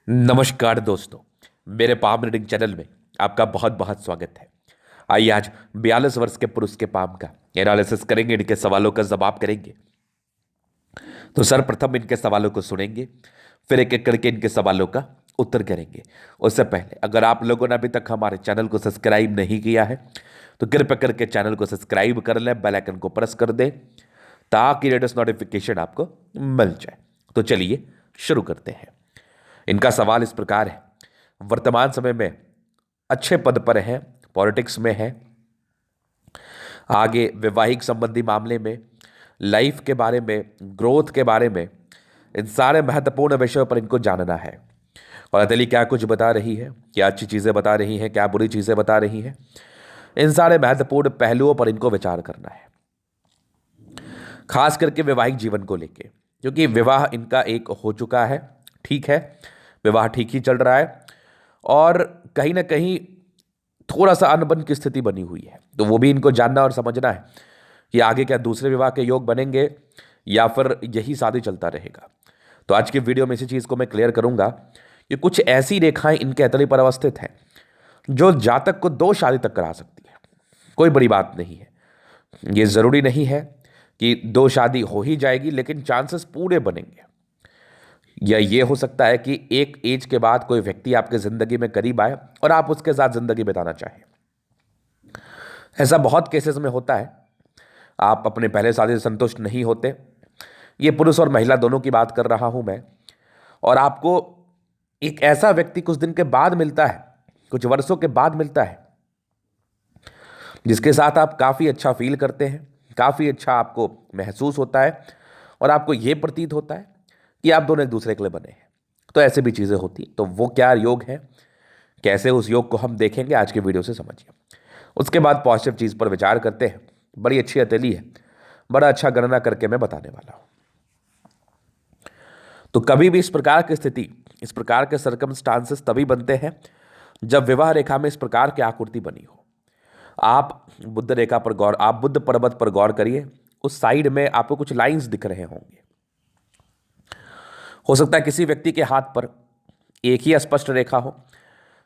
नमस्कार दोस्तों। मेरे पाम रीडिंग चैनल में आपका बहुत बहुत स्वागत है। आइए आज 42 वर्ष के पुरुष के पाम का एनालिसिस करेंगे, इनके सवालों का जवाब करेंगे। तो सर्वप्रथम इनके सवालों को सुनेंगे, फिर एक एक करके इनके सवालों का उत्तर करेंगे। उससे पहले अगर आप लोगों ने अभी तक हमारे चैनल को सब्सक्राइब नहीं किया है तो कृपया करके चैनल को सब्सक्राइब कर लें, बेल आइकन को प्रेस कर दें ताकि लेटेस्ट नोटिफिकेशन आपको मिल जाए। तो चलिए शुरू करते हैं। इनका सवाल इस प्रकार है, वर्तमान समय में अच्छे पद पर हैं, पॉलिटिक्स में हैं, आगे वैवाहिक संबंधी मामले में, लाइफ के बारे में, ग्रोथ के बारे में, इन सारे महत्वपूर्ण विषयों पर इनको जानना है। और अदली क्या कुछ बता रही है, क्या अच्छी चीज़ें बता रही हैं, क्या बुरी चीज़ें बता रही हैं, इन सारे महत्वपूर्ण पहलुओं पर इनको विचार करना है, खास करके वैवाहिक जीवन को लेके, क्योंकि विवाह इनका एक हो चुका है। ठीक है, विवाह ठीक ही चल रहा है और कहीं ना कहीं थोड़ा सा अनबन की स्थिति बनी हुई है, तो वो भी इनको जानना और समझना है कि आगे क्या दूसरे विवाह के योग बनेंगे या फिर यही शादी चलता रहेगा। तो आज की वीडियो में इसी चीज़ को मैं क्लियर करूंगा कि कुछ ऐसी रेखाएं इनके अतली पर अवस्थित हैं जो जातक को 2 शादी तक करा सकती है। कोई बड़ी बात नहीं है, ये ज़रूरी नहीं है कि 2 शादी हो ही जाएगी, लेकिन चांसेस पूरे बनेंगे। या ये हो सकता है कि एक एज के बाद कोई व्यक्ति आपके ज़िंदगी में करीब आए और आप उसके साथ ज़िंदगी बिताना चाहें। ऐसा बहुत केसेस में होता है। आप अपने पहले शादी से संतुष्ट नहीं होते, ये पुरुष और महिला दोनों की बात कर रहा हूं मैं, और आपको एक ऐसा व्यक्ति कुछ दिन के बाद मिलता है, कुछ वर्षों के बाद मिलता है, जिसके साथ आप काफ़ी अच्छा फील करते हैं, काफ़ी अच्छा आपको महसूस होता है और आपको ये प्रतीत होता है कि आप दोनों एक दूसरे के लिए बने हैं। तो ऐसे भी चीज़ें होती, तो वो क्या योग है, कैसे उस योग को हम देखेंगे आज के वीडियो से समझिए। उसके बाद पॉजिटिव चीज़ पर विचार करते हैं। बड़ी अच्छी हथेली है, बड़ा अच्छा गणना करके मैं बताने वाला हूँ। तो कभी भी इस प्रकार की स्थिति, इस प्रकार के सर्कमस्टांसेस तभी बनते हैं जब विवाह रेखा में इस प्रकार की आकृति बनी हो। आप बुद्ध रेखा पर गौर, आप बुद्ध पर्वत पर गौर करिए, उस साइड में आपको कुछ लाइंस दिख रहे होंगे। हो सकता है किसी व्यक्ति के हाथ पर एक ही स्पष्ट रेखा हो,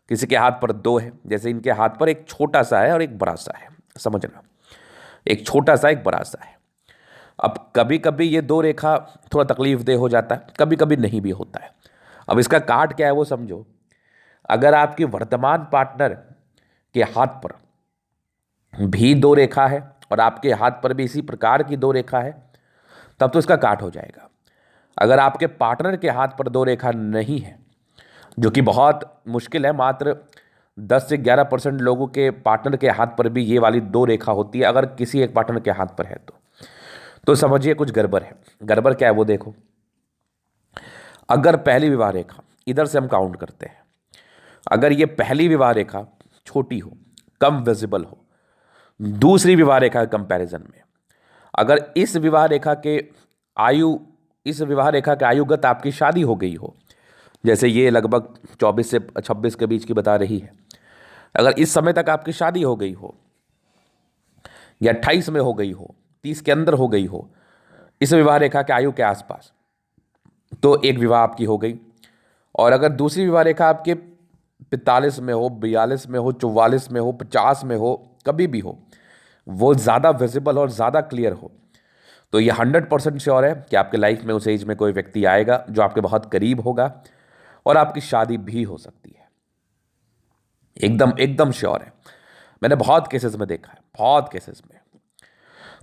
किसी के हाथ पर 2 है, जैसे इनके हाथ पर एक छोटा सा है और एक बड़ा सा है, समझना, एक छोटा सा एक बड़ा सा है। अब कभी कभी ये 2 रेखा थोड़ा तकलीफ दे हो जाता है, कभी कभी नहीं भी होता है। अब इसका काट क्या है वो समझो। अगर आपकी वर्तमान पार्टनर के हाथ पर भी 2 रेखा है और आपके हाथ पर भी इसी प्रकार की 2 रेखा है, तब तो इसका काट हो जाएगा। अगर आपके पार्टनर के हाथ पर 2 रेखा नहीं है, जो कि बहुत मुश्किल है, मात्र 10 से 11% लोगों के पार्टनर के हाथ पर भी ये वाली 2 रेखा होती है, अगर किसी एक पार्टनर के हाथ पर है तो समझिए कुछ गड़बड़ है। गड़बड़ क्या है वो देखो। अगर पहली विवाह रेखा, इधर से हम काउंट करते हैं, अगर ये पहली विवाह रेखा छोटी हो, कम विजिबल हो, दूसरी विवाह रेखा के कंपैरिजन में, अगर इस विवाह रेखा के आयुगत आपकी शादी हो गई हो, जैसे ये लगभग 24 से 26 के बीच की बता रही है, अगर इस समय तक आपकी शादी हो गई हो या 28 में हो गई हो, 30 के अंदर हो गई हो, इस विवाह रेखा के आयु के आसपास, तो एक विवाह आपकी हो गई। और अगर दूसरी विवाह रेखा आपके 45 में हो, 42 में हो, 44 में हो, 50 में हो, कभी भी हो, वो ज़्यादा विजिबल और ज़्यादा क्लियर हो, तो ये 100% श्योर है कि आपके लाइफ में उस एज में कोई व्यक्ति आएगा जो आपके बहुत करीब होगा और आपकी शादी भी हो सकती है। एकदम एकदम श्योर है, मैंने बहुत केसेस में देखा है, बहुत केसेस में।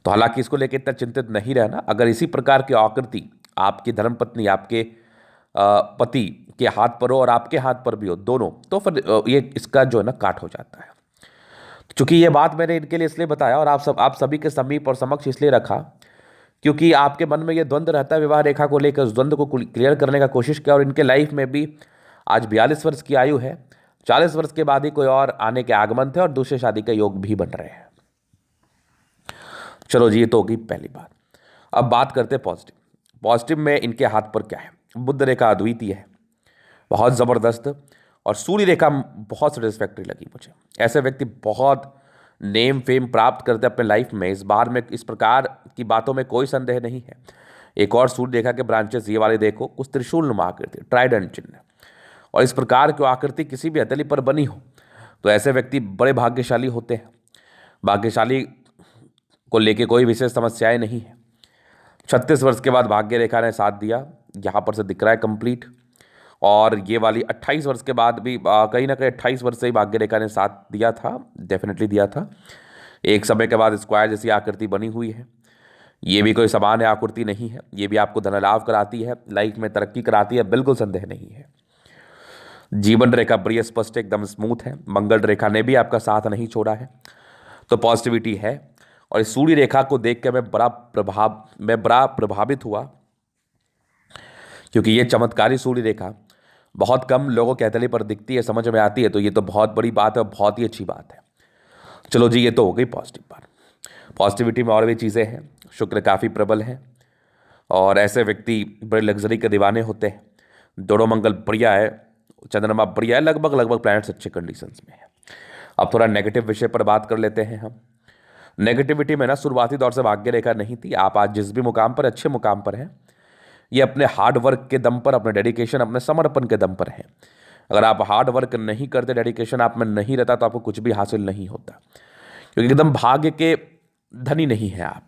तो हालांकि इसको लेकर इतना चिंतित नहीं रहना। अगर इसी प्रकार की आकृति आपकी धर्मपत्नी, आपके पति के हाथ पर हो और आपके हाथ पर भी हो, दोनों, तो फिर ये इसका जो है ना काट हो जाता है। क्योंकि ये बात मैंने इनके लिए इसलिए बताया और आप सभी के समीप और समक्ष इसलिए रखा क्योंकि आपके मन में ये द्वंद्व रहता है विवाह रेखा को लेकर। उस द्वंद्व को क्लियर करने का कोशिश किया और इनके लाइफ में भी आज 42 वर्ष की आयु है, 40 वर्ष के बाद ही कोई और आने के आगमन थे और दूसरे शादी के योग भी बन रहे हैं। चलो जी, ये तो होगी पहली बात। अब बात करते हैं पॉजिटिव। पॉजिटिव में इनके हाथ पर क्या है, बुध रेखा अद्वितीय है, बहुत ज़बरदस्त, और सूर्य रेखा बहुत सेटिस्फैक्टरी लगी मुझे। ऐसे व्यक्ति बहुत नेम फेम प्राप्त करते हैं अपने लाइफ में, इस बार में इस प्रकार की बातों में कोई संदेह नहीं है। एक और सूर्य रेखा के ब्रांचेस ये वाले देखो, कुछ त्रिशूल नुमा आकृति, ट्राइडेंट चिन्ह, और इस प्रकार की आकृति किसी भी हथेली पर बनी हो तो ऐसे व्यक्ति बड़े भाग्यशाली होते हैं। भाग्यशाली को लेके कोई विशेष समस्याएं नहीं है। 36 वर्ष के बाद भाग्य रेखा ने साथ दिया, यहाँ पर से दिख रहा है कंप्लीट। और ये वाली 28 वर्ष के बाद भी कहीं ना कहीं 28 वर्ष से ही भाग्य रेखा ने साथ दिया था, डेफिनेटली दिया था। एक समय के बाद स्क्वायर जैसी आकृति बनी हुई है। ये भी कोई सामान्य आकृति नहीं है, ये भी आपको धन लाभ कराती है, लाइफ में तरक्की कराती है, बिल्कुल संदेह नहीं है। जीवन रेखा बड़ी स्पष्ट, एकदम स्मूथ है। मंगल रेखा ने भी आपका साथ नहीं छोड़ा है, तो पॉजिटिविटी है। और इस सूर्य रेखा को देख के मैं बड़ा प्रभावित हुआ, क्योंकि ये चमत्कारी सूर्य रेखा बहुत कम लोगों के हथेली पर दिखती है, समझ में आती है, तो ये तो बहुत बड़ी बात है और बहुत ही अच्छी बात है। चलो जी, ये तो हो गई पॉजिटिव बात। पॉजिटिविटी में और भी चीज़ें हैं। शुक्र काफ़ी प्रबल है और ऐसे व्यक्ति बड़े लग्जरी के दीवाने होते हैं। दोनों मंगल बढ़िया है, चंद्रमा बढ़िया है, लगभग प्लैनेट्स अच्छे कंडीशंस में है। अब थोड़ा नेगेटिव विषय पर बात कर लेते हैं हम। नेगेटिविटी में ना शुरुआती दौर से भाग्य रेखा नहीं थी। आप आज जिस भी मुकाम पर, अच्छे मुकाम पर हैं, ये अपने हार्ड वर्क के दम पर, अपने डेडिकेशन, अपने समर्पण के दम पर हैं। अगर आप हार्ड वर्क नहीं करते, डेडिकेशन आप में नहीं रहता, तो आपको कुछ भी हासिल नहीं होता, क्योंकि एकदम भाग्य के धनी नहीं है आप।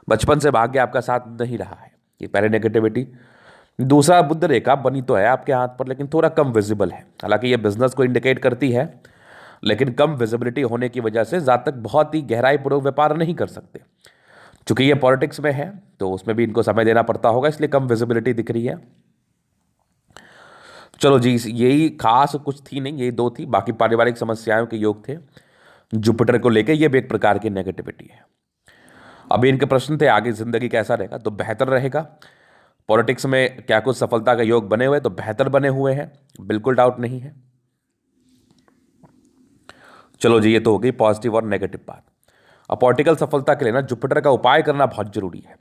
बचपन से भाग्य आपका साथ नहीं रहा है, ये पहले नेगेटिविटी। दूसरा, बुध रेखा बनी तो है आपके हाथ पर, लेकिन थोड़ा कम विजिबल है। हालांकि ये बिजनेस को इंडिकेट करती है, लेकिन कम विजिबिलिटी होने की वजह से जातक बहुत ही गहराई पूर्वक व्यापार नहीं कर सकते। चूंकि ये पॉलिटिक्स में है तो उसमें भी इनको समय देना पड़ता होगा, इसलिए कम विजिबिलिटी दिख रही है। चलो जी, यही खास कुछ थी नहीं, यही दो थी। बाकी पारिवारिक समस्याओं के योग थे जुपिटर को लेकर, यह भी एक प्रकार की नेगेटिविटी है। अभी इनके प्रश्न थे आगे जिंदगी कैसा रहेगा, तो बेहतर रहेगा। पॉलिटिक्स में क्या कुछ सफलता का योग बने हुए, तो बेहतर बने हुए हैं, बिल्कुल डाउट नहीं है। चलो जी, ये तो हो गई पॉजिटिव और नेगेटिव बात। अब पॉलिटिकल सफलता के लिए ना जुपिटर का उपाय करना बहुत जरूरी है।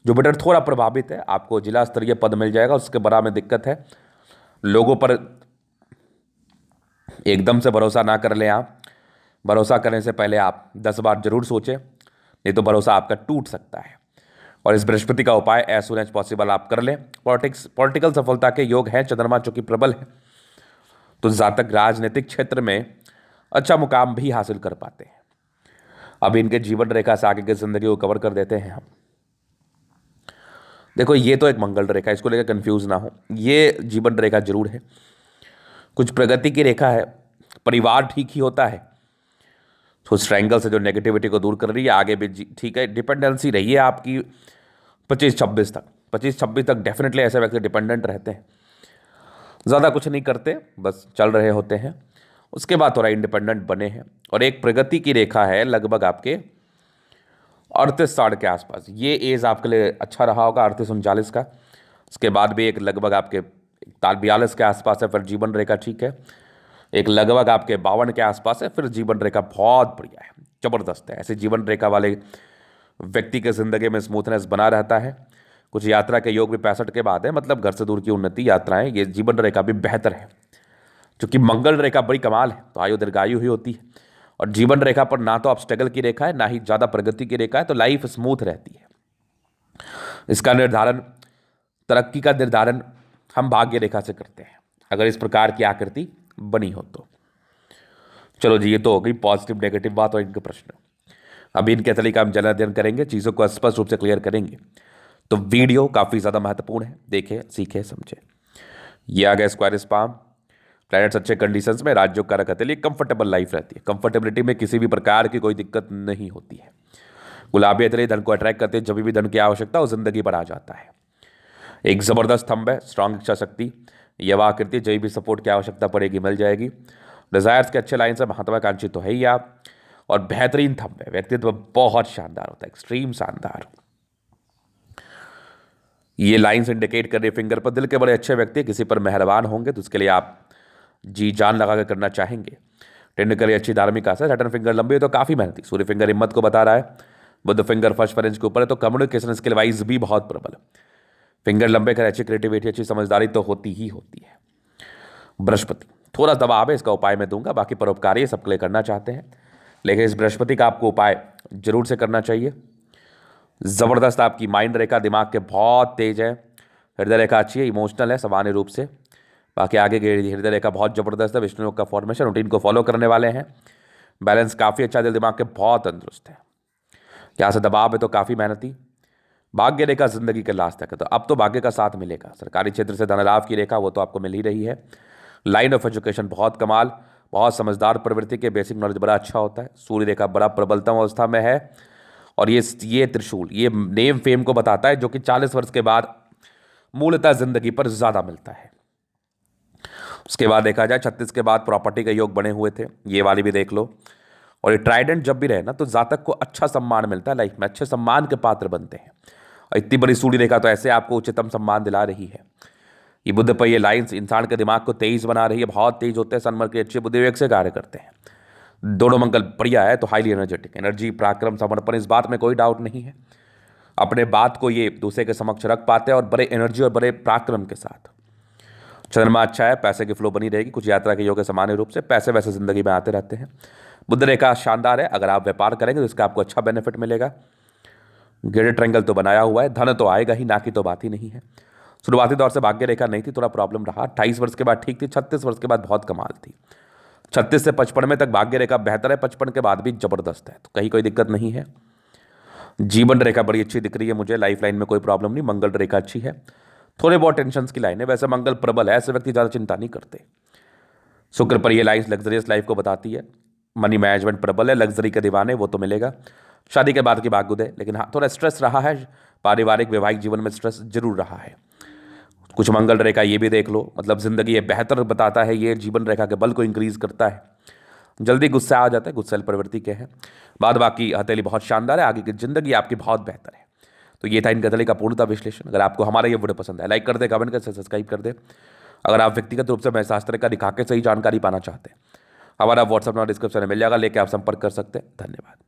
जुपिटर थोड़ा प्रभावित है, आपको जिला स्तरीय पद मिल जाएगा, उसके बड़ा में दिक्कत है। लोगों पर एकदम से भरोसा ना कर लें आप। भरोसा करने से पहले आप 10 बार जरूर सोचें, नहीं तो भरोसा आपका टूट सकता है। और इस बृहस्पति का उपाय एज सुन एज पॉसिबल आप कर लें। पॉलिटिकल सफलता के योग हैं, चंद्रमा चूंकि प्रबल है, तो जातक राजनीतिक क्षेत्र में अच्छा मुकाम भी हासिल कर पाते हैं। अब इनके जीवन रेखा से आगे की जिंदगी को कवर कर देते हैं हम। देखो, ये तो एक मंगल रेखा, इसको लेकर कंफ्यूज ना हो। ये जीवन रेखा जरूर है, कुछ प्रगति की रेखा है, परिवार ठीक ही होता है, तो उस ट्रायंगल से जो नेगेटिविटी को दूर कर रही है, आगे भी ठीक है। डिपेंडेंसी रही है आपकी 25-26 तक। 25-26 तक डेफिनेटली ऐसे व्यक्ति डिपेंडेंट रहते हैं, ज़्यादा कुछ नहीं करते, बस चल रहे होते हैं। उसके बाद थोड़ा इंडिपेंडेंट बने हैं। और एक प्रगति की रेखा है लगभग आपके 38-40 के आसपास। ये एज आपके लिए अच्छा रहा होगा, 38-39 का। उसके बाद भी एक लगभग आपके 42 के आसपास है, फिर जीवन रेखा ठीक है। एक लगभग आपके 52 के आसपास है, फिर जीवन रेखा बहुत बढ़िया है, जबरदस्त है। ऐसे जीवन रेखा वाले व्यक्ति के जिंदगी में स्मूथनेस बना रहता है। कुछ यात्रा के योग भी 65 के बाद है, मतलब घर से दूर की उन्नति, यात्राएं, ये जीवन रेखा भी बेहतर है। क्योंकि मंगल रेखा बड़ी कमाल है, तो आयु दीर्घायु ही होती है। और जीवन रेखा पर ना तो ऑब्स्टेकल की रेखा है, ना ही ज़्यादा प्रगति की रेखा है, तो लाइफ स्मूथ रहती है। इसका निर्धारण, तरक्की का निर्धारण हम भाग्य रेखा से करते हैं, अगर इस प्रकार की आकृति बनी हो तो। चलो जी, ये तो हो गई पॉजिटिव नेगेटिव बात और इनके प्रश्न। अभी इनके तरीका हम जन अध्ययन करेंगे, चीज़ों को स्पष्ट रूप से क्लियर करेंगे। तो वीडियो काफ़ी ज़्यादा महत्वपूर्ण है, देखें, सीखें, समझें। ये आ गया स्क्वायर स्पाम। प्लैनेट्स अच्छे कंडीशंस में, राज्यों का रखते लिए कंफर्टेबल लाइफ रहती है। कंफर्टेबिलिटी में किसी भी प्रकार की कोई दिक्कत नहीं होती है। गुलाबी हथेली धन को अट्रैक्ट करते हैं, जब भी धन की आवश्यकता हो जिंदगी पर आ जाता है। एक जबरदस्त थंब है, स्ट्रांग इच्छा शक्ति, यह आकृति, जब भी सपोर्ट की आवश्यकता पड़ेगी मिल जाएगी। डिजायर्स के अच्छे लाइन से, महत्वाकांक्षी तो है ही आप। और बेहतरीन थंब है, व्यक्तित्व बहुत शानदार होता है, एक्सट्रीम शानदार। ये लाइंस इंडिकेट कर रहे फिंगर पर, दिल के बड़े अच्छे व्यक्ति किसी पर मेहरबान होंगे, तो उसके लिए आप जी जान लगा कर करना चाहेंगे। टेक्निकली अच्छी धार्मिक आशा, सैटर्न फिंगर लंबी है तो काफ़ी मेहनती। सूर्य फिंगर हिम्मत को बता रहा है, बुध फिंगर फर्स्ट इंच के ऊपर है, तो कम्युनिकेशन स्किल वाइज भी बहुत प्रबल। फिंगर लंबे कर अच्छी क्रिएटिविटी, अच्छी समझदारी तो होती ही होती है। बृहस्पति थोड़ा दबाव है, इसका उपाय मैं दूंगा, बाकी परोपकारी सबके लिए करना चाहते हैं, लेकिन इस बृहस्पति का आपको उपाय जरूर से करना चाहिए। जबरदस्त आपकी माइंड रेखा, दिमाग के बहुत तेज है। हृदय रेखा अच्छी है, इमोशनल है सामान्य रूप से। बाकी आगे की हृदय रेखा बहुत जबरदस्त है, विष्णु योग का फॉर्मेशन, रूटीन को फॉलो करने वाले हैं, बैलेंस काफ़ी अच्छा, दिल दिमाग के बहुत तंदुरुस्त है। यहाँ से दबाव है तो काफ़ी मेहनती, भाग्य रेखा जिंदगी के लास्ट तक है, तो अब तो भाग्य का साथ मिलेगा। सरकारी क्षेत्र से धन लाभ की रेखा वो तो आपको मिल ही रही है। लाइन ऑफ एजुकेशन बहुत कमाल, बहुत समझदार प्रवृत्ति के, बेसिक नॉलेज बड़ा अच्छा होता है। सूर्य रेखा बड़ा प्रबलतम अवस्था में है, और ये त्रिशूल ये नेम फेम को बताता है, जो कि 40 वर्ष के बाद मूलतः जिंदगी पर ज्यादा मिलता है। उसके बाद देखा जाए 36 के बाद प्रॉपर्टी के योग बने हुए थे, ये वाली भी देख लो। और ये ट्राइडेंट जब भी रहे ना तो जातक को अच्छा सम्मान मिलता है, लाइफ में अच्छे सम्मान के पात्र बनते हैं। और इतनी बड़ी सूर्य रेखा तो ऐसे आपको उच्चतम सम्मान दिला रही है। ये बुध पर ये लाइंस इंसान के दिमाग को तेज बना रही है, बहुत तेज होते हैं, सनमर के अच्छे बुद्ध विवेक से कार्य करते हैं। दोनों मंगल बढ़िया है तो हाईली एनर्जेटिक, एनर्जी, पराक्रम, समर्पण, इस बात में कोई डाउट नहीं है। अपने बात को ये दूसरे के समक्ष रख पाते हैं और बड़े एनर्जी और बड़े पराक्रम के साथ। चंद्रमा अच्छा है, पैसे की फ्लो बनी रहेगी, कुछ यात्रा के योग है सामान्य रूप से, पैसे वैसे जिंदगी में आते रहते हैं। बुध रेखा शानदार है, अगर आप व्यापार करेंगे तो इसका आपको अच्छा बेनिफिट मिलेगा। ग्रेडेड ट्रायंगल तो बनाया हुआ है, धन तो आएगा ही, ना की तो बात ही नहीं है। शुरुआती दौर से भाग्य रेखा नहीं थी, थोड़ा प्रॉब्लम रहा। 28 वर्ष के बाद ठीक थी, 36 वर्ष के बाद बहुत कमाल थी। 36 से 55 में तक भाग्य रेखा बेहतर है, 55 के बाद भी जबरदस्त है, तो कहीं कोई दिक्कत नहीं है। जीवन रेखा बड़ी अच्छी दिख रही है मुझे, लाइफ लाइन में कोई प्रॉब्लम नहीं। मंगल रेखा अच्छी है, थोड़े बहुत टेंशन की लाइन है, वैसे मंगल प्रबल है, ऐसे व्यक्ति ज़्यादा चिंता नहीं करते। शुक्र पर ये लाइन्स लग्जरियस लाइफ को बताती है, मनी मैनेजमेंट प्रबल है, लग्जरी के दीवाने वो तो मिलेगा। शादी के बाद की भाग्य उदय, लेकिन हाँ थोड़ा स्ट्रेस रहा है, पारिवारिक वैवाहिक जीवन में स्ट्रेस जरूर रहा है। कुछ मंगल रेखा ये भी देख लो, मतलब जिंदगी ये बेहतर बताता है, ये जीवन रेखा के बल को इंक्रीज करता है। जल्दी गुस्सा आ जाता है, गुस्सैल प्रवृत्ति के हैं। बाद बाकी हथेली बहुत शानदार है, आगे की जिंदगी आपकी बहुत बेहतर है। तो ये था इनके हथेली का पूर्णतः विश्लेषण। अगर आपको हमारा ये वीडियो पसंद है, लाइक कर दे, कमेंट कर, सब्सक्राइब कर दे। अगर आप व्यक्तिगत रूप से मैं शास्त्र का दिखा के सही जानकारी पाना चाहते हैं, हमारा व्हाट्सअप नंबर डिस्क्रिप्शन में मिल जाएगा, लेके आप संपर्क कर सकते हैं। धन्यवाद।